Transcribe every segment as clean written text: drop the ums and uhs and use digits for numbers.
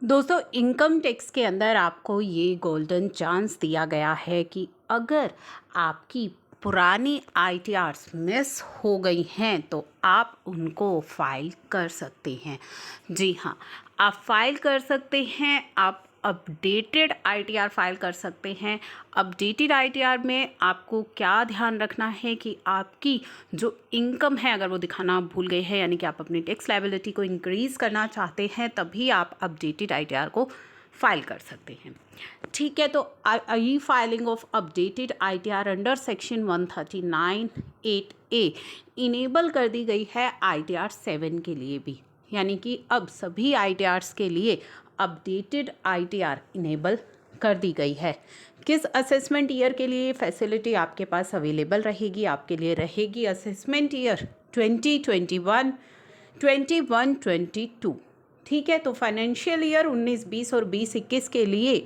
दोस्तों, income tax के अंदर आपको ये गोल्डन चांस दिया गया है कि अगर आपकी पुरानी आईटीआर्स मिस हो गई हैं तो आप उनको फाइल कर सकते हैं। जी हाँ, आप फाइल कर सकते हैं। आप अपडेटेड आईटीआर फाइल कर सकते हैं। अपडेटेड आईटीआर में आपको क्या ध्यान रखना है कि आपकी जो इनकम है अगर वो दिखाना आप भूल गए हैं, यानी कि आप अपनी टैक्स लायबिलिटी को इंक्रीज़ करना चाहते हैं, तभी आप अपडेटेड आईटीआर को फाइल कर सकते हैं। ठीक है, तो ई filing of updated ITR under section 139(8)A enable कर दी गई है आईटीआर 7 के लिए भी, यानी कि अब सभी आईटीआर्स के लिए अपडेटेड आईटीआर इनेबल कर दी गई है। किस असेसमेंट ईयर के लिए फैसिलिटी आपके पास अवेलेबल रहेगी? आपके लिए रहेगी असेसमेंट ईयर 2021, 21-22। ठीक है, तो फाइनेंशियल ईयर 19-20 और 20-21 के लिए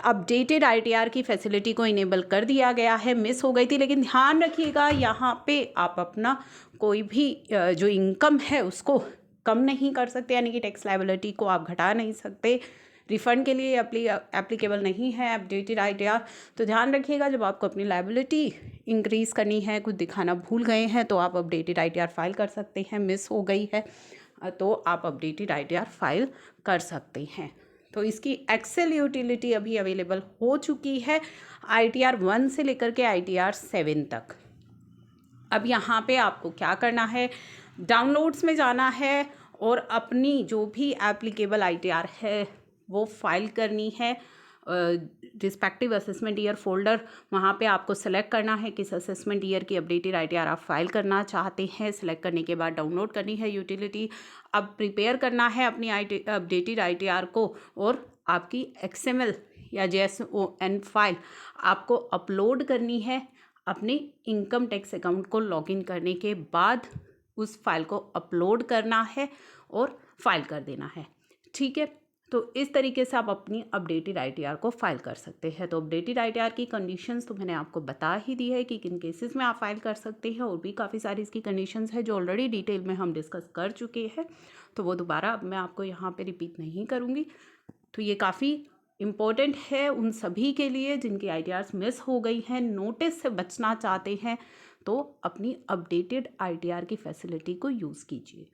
अपडेटेड आईटीआर की फैसिलिटी को इनेबल कर दिया गया है। मिस हो गई थी, लेकिन ध्यान रखिएगा यहाँ पे आप अपना कोई भी जो इनकम है उसको कम नहीं कर सकते, यानी कि टैक्स लायबिलिटी को आप घटा नहीं सकते। रिफ़ंड के लिए एप्लीकेबल नहीं है अपडेटेड आईटीआर। तो ध्यान रखिएगा, जब आपको अपनी लायबिलिटी इंक्रीज़ करनी है, कुछ दिखाना भूल गए हैं, तो आप अपडेटेड आईटीआर फाइल कर सकते हैं। मिस हो गई है तो आप अपडेटेड आईटीआर फाइल कर सकते हैं। तो इसकी एक्सेल यूटिलिटी अभी अवेलेबल हो चुकी है आईटीआर 1 से लेकर के आईटीआर 7 तक। अब यहाँ पे आपको क्या करना है, डाउनलोड्स में जाना है और अपनी जो भी एप्लीकेबल आईटीआर है वो फाइल करनी है। रिस्पेक्टिव असेसमेंट ईयर फोल्डर, वहाँ पे आपको सेलेक्ट करना है किस असेसमेंट ईयर की अपडेटेड आईटीआर आप फाइल करना चाहते हैं। सेलेक्ट करने के बाद डाउनलोड करनी है यूटिलिटी। अब प्रिपेयर करना है अपनी अपडेटेड आईटीआर को और आपकी एक्सएमएल या JSON फाइल आपको अपलोड करनी है। अपने इनकम टैक्स अकाउंट को लॉगिन करने के बाद उस फाइल को अपलोड करना है और फाइल कर देना है। ठीक है, तो इस तरीके से आप अपनी अपडेटेड आईटीआर को फाइल कर सकते हैं। तो अपडेटेड आईटीआर की कंडीशंस तो मैंने आपको बता ही दी है कि किन केसेस में आप फाइल कर सकते हैं, और भी काफ़ी सारी इसकी कंडीशंस है जो ऑलरेडी डिटेल में हम डिस्कस कर चुके हैं, तो वो दोबारा अब मैं आपको यहाँ पे रिपीट नहीं करूँगी। तो ये काफ़ी इम्पोर्टेंट है उन सभी के लिए जिनकी आईटीआर्स मिस हो गई हैं, नोटिस से बचना चाहते हैं, तो अपनी अपडेटेड आईटीआर की फैसिलिटी को यूज़ कीजिए।